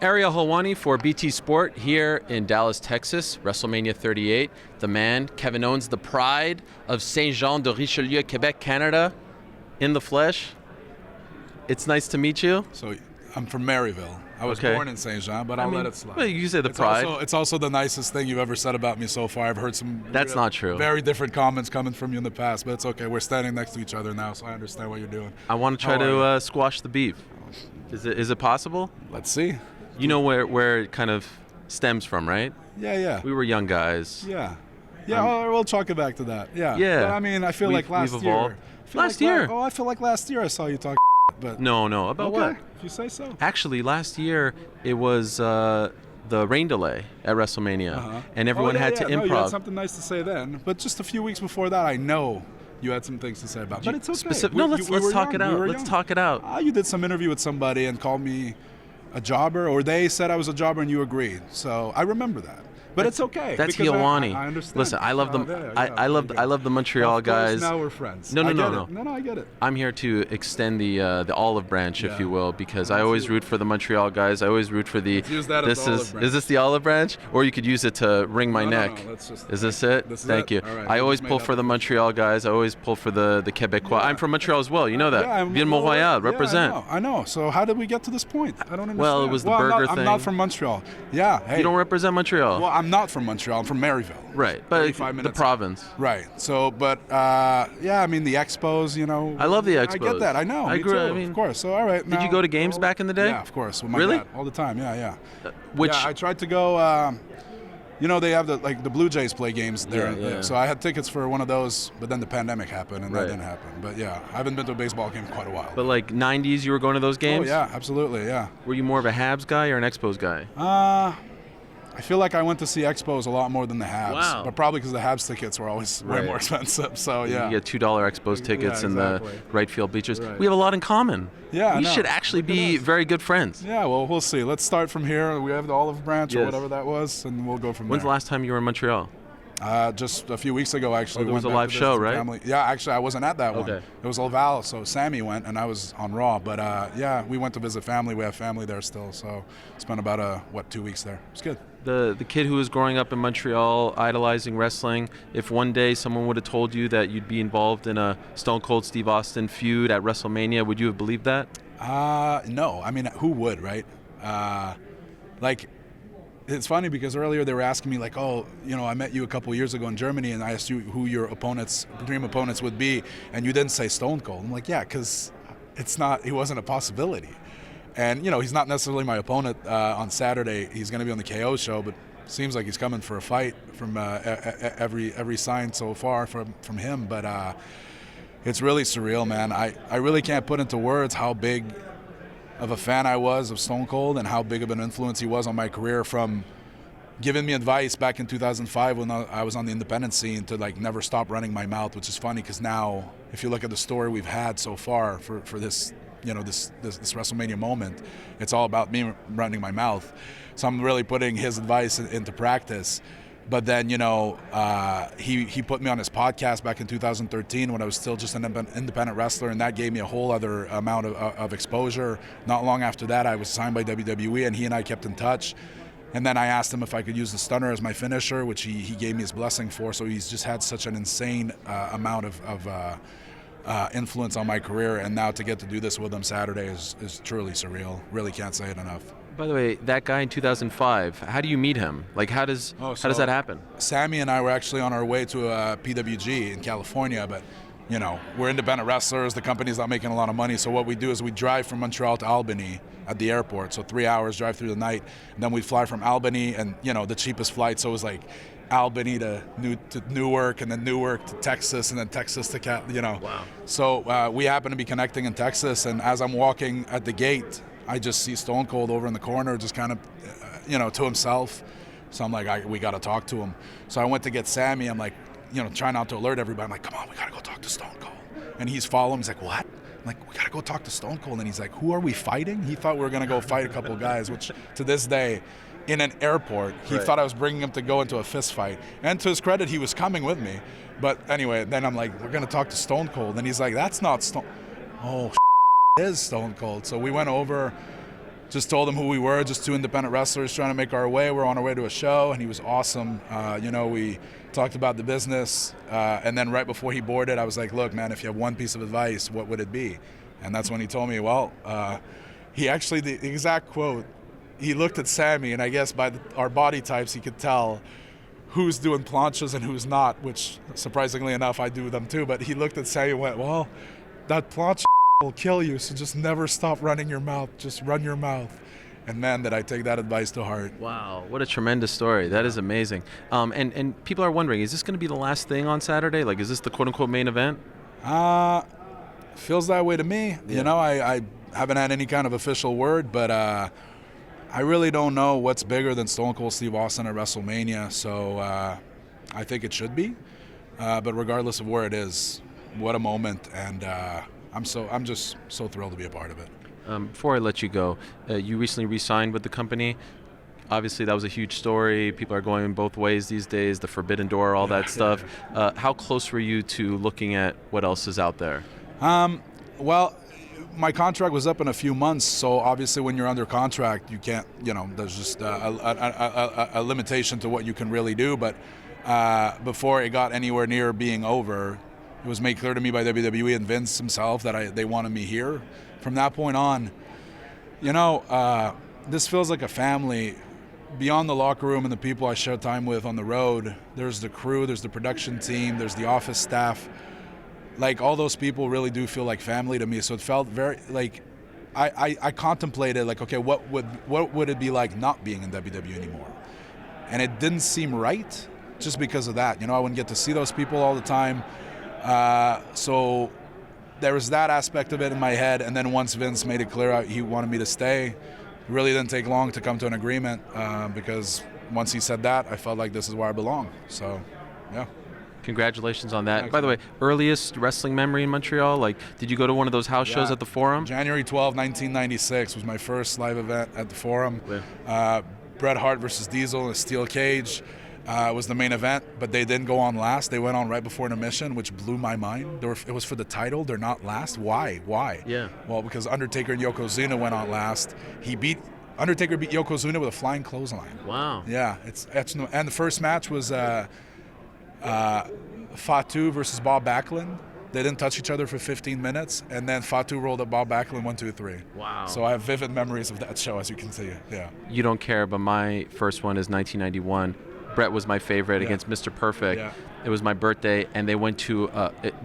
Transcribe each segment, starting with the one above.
Ariel Helwani for BT Sport here in Dallas, Texas, WrestleMania 38. The man, Kevin Owens, the pride of Saint-Jean-de-Richelieu, Quebec, Canada, in the flesh. It's nice to meet you. So I'm from Maryville. I was born in Saint Jean, but I'll let it slide. Well, you say the pride. It's also the nicest thing you've ever said about me so far. I've heard some not true. Very different comments coming from you in the past, but it's okay. We're standing next to each other now, so I understand what you're doing. I want to try to squash the beef. Is it possible? Let's see. You know where it kind of stems from, right? Yeah. We were young guys. Yeah, we'll chalk it back to that. Yeah. Yeah. But, I mean, I feel like last we've year. evolved. Last year? I feel like last year I saw you talk. But No. About okay, what? if you say so. Actually, last year it was the rain delay at WrestleMania, and everyone had to improv. No, you had something nice to say then, but just a few weeks before that, I know you had some things to say about. But it's okay. Let's talk it out. Let's talk it out. You did some interview with somebody and called me a jobber, or they said I was a jobber and you agreed. So I remember that. But it's okay. That's Helwani. Helwani. I understand. Listen, I love them. I love the Montreal guys. Now we're friends. No. No, I get it. I'm here to extend the olive branch, if you will, because I always root for the Montreal guys. I always root for the. Let's use that as the olive branch. Is this the olive branch, or you could use it to wring my neck? No, is this it? Thank you. All right, I always pull for the Montreal guys. I always pull for the Quebecois. Yeah. I'm from Montreal as well. You know that. Yeah, Ville Montréal, represent. I know. So how did we get to this point? I don't understand. Well, it was the burger thing. I'm not from Montreal. Yeah. Hey. You don't represent Montreal. Well, I'm not from Montreal. I'm from Maryville. Right, but the province. Right. So, but I mean the expos. I love the expos. I get that. I know. I agree. Of course. So all right. Did you go to games back in the day? Yeah, of course. With my really? dad, all the time. Yeah. Which? Yeah, I tried to go. They have the Blue Jays play games there. Yeah. So I had tickets for one of those, but then the pandemic happened and that didn't happen. But yeah, I haven't been to a baseball game in quite a while. But like 90s, you were going to those games? Oh yeah, absolutely, yeah. Were you more of a Habs guy or an Expos guy? I feel like I went to see Expos a lot more than the Habs. Wow. But probably because the Habs tickets were always way more expensive. So yeah. You get $2 Expos tickets in the right field bleachers. Right. We have a lot in common. Yeah, we should actually be very good friends. Yeah, well, we'll see. Let's start from here. We have the olive branch or whatever that was, and we'll go from there. When's the last time you were in Montreal? Just a few weeks ago, actually. There was a live show, right? Family. Yeah, actually, I wasn't at that one. Okay. It was Laval, so Sammy went, and I was on Raw. But we went to visit family. We have family there still, so spent about 2 weeks there. It's good. The kid who was growing up in Montreal, idolizing wrestling, if one day someone would have told you that you'd be involved in a Stone Cold Steve Austin feud at WrestleMania, would you have believed that? No. I mean, who would, right? It's funny because earlier they were asking me I met you a couple years ago in Germany and I asked you who your dream opponents would be, and you didn't say Stone Cold. I'm like, yeah, because he wasn't a possibility. And, he's not necessarily my opponent on Saturday. He's going to be on the KO show, but seems like he's coming for a fight from every sign so far from him. But it's really surreal, man. I really can't put into words how big of a fan I was of Stone Cold and how big of an influence he was on my career, from giving me advice back in 2005 when I was on the independent scene to never stop running my mouth, which is funny because now if you look at the story we've had so far for this this WrestleMania moment, it's all about me running my mouth. So I'm really putting his advice into practice. But then, he put me on his podcast back in 2013 when I was still just an independent wrestler, and that gave me a whole other amount of exposure. Not long after that, I was signed by WWE, and he and I kept in touch. And then I asked him if I could use the stunner as my finisher, which he gave me his blessing for. So he's just had such an insane amount of influence on my career, and now to get to do this with him Saturday is truly surreal. Really can't say it enough. By the way, that guy in 2005, how do you meet him? How does that happen? Sammy and I were actually on our way to a PWG in California, but we're independent wrestlers. The company's not making a lot of money, so what we do is we drive from Montreal to Albany at the airport. So 3 hours drive through the night, and then we fly from Albany, and the cheapest flight. So it was Albany to Newark, and then Newark to Texas, and then Texas to Wow. So we happen to be connecting in Texas, and as I'm walking at the gate, I just see Stone Cold over in the corner, just kind of, to himself. So I'm like, we got to talk to him. So I went to get Sammy. I'm like, try not to alert everybody. I'm like, come on, we got to go talk to Stone Cold. And he's following. He's like, what? I'm like, we got to go talk to Stone Cold. And he's like, who are we fighting? He thought we were going to go fight a couple of guys, which to this day, in an airport, he thought I was bringing him to go into a fist fight. And to his credit, he was coming with me. But anyway, then I'm like, we're going to talk to Stone Cold. And he's like, that's not Stone. Oh, is Stone Cold. So we went over, just told him who we were, just two independent wrestlers trying to make our way. We're on our way to a show, and he was awesome. We talked about the business, and then right before he boarded, I was like, look, man, if you have one piece of advice, what would it be? And that's when he told me, well, he actually, the exact quote, he looked at Sammy, and I guess by our body types, he could tell who's doing planchas and who's not, which surprisingly enough, I do them too. But he looked at Sammy and went, well, that plancha will kill you, so just never stop running your mouth. Just run your mouth. And man, did I take that advice to heart. Wow, what a tremendous story. That is amazing. And people are wondering, is this going to be the last thing on Saturday? Like, is this the quote-unquote main event? Feels that way to me. Yeah. I haven't had any kind of official word, but I really don't know what's bigger than Stone Cold Steve Austin at WrestleMania, so I think it should be. But regardless of where it is, what a moment, and I'm just so thrilled to be a part of it. Before I let you go, you recently re-signed with the company. Obviously, that was a huge story. People are going both ways these days, the forbidden door, all that stuff. How close were you to looking at what else is out there? Well, my contract was up in a few months, so obviously when you're under contract, you can't, there's just a limitation to what you can really do. But before it got anywhere near being over, it was made clear to me by WWE and Vince himself that they wanted me here. From that point on, this feels like a family. Beyond the locker room and the people I share time with on the road, there's the crew, there's the production team, there's the office staff. Like, all those people really do feel like family to me. So it felt very like I contemplated, like, okay, what would it be like not being in WWE anymore? And it didn't seem right just because of that. I wouldn't get to see those people all the time. So there was that aspect of it in my head. And then once Vince made it clear he wanted me to stay, it really didn't take long to come to an agreement, because once he said that, I felt like this is where I belong. So, yeah. Congratulations on that. Thanks, By the way, man. Earliest wrestling memory in Montreal? Like, did you go to one of those house shows at the Forum? January 12, 1996 was my first live event at the Forum. Bret Hart versus Diesel in a steel cage was the main event, but they didn't go on last. They went on right before intermission, which blew my mind. It was for the title. They're not last. Why? Yeah. Well, because Undertaker and Yokozuna went on last. Undertaker beat Yokozuna with a flying clothesline. Wow. Yeah, and the first match was Fatu versus Bob Backlund. They didn't touch each other for 15 minutes, and then Fatu rolled up Bob Backlund 1, 2, 3. Wow. So I have vivid memories of that show, as you can see. Yeah. You don't care, but my first one is 1991. Brett was my favorite against Mr. Perfect. Yeah. It was my birthday, and they went to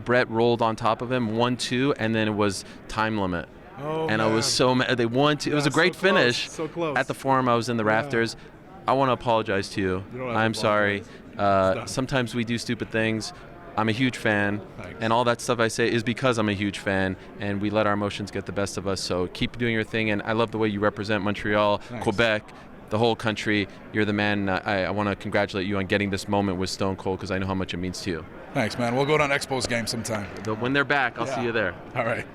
Brett rolled on top of him, 1-2, and then it was time limit. Oh, and man. I was so mad. They won. It was a great so close, finish. so close. At the Forum, I was in the rafters. I want to apologize to you. You don't have to I'm sorry. apologize. Sometimes we do stupid things. I'm a huge fan, Thanks. and all that stuff I say is because I'm a huge fan, and we let our emotions get the best of us. So keep doing your thing, and I love the way you represent Montreal, Thanks. Quebec, the whole country. You're the man. I want to congratulate you on getting this moment with Stone Cold, because I know how much it means to you. Thanks, man. We'll go to an Expos game sometime. When they're back, I'll see you there. All right.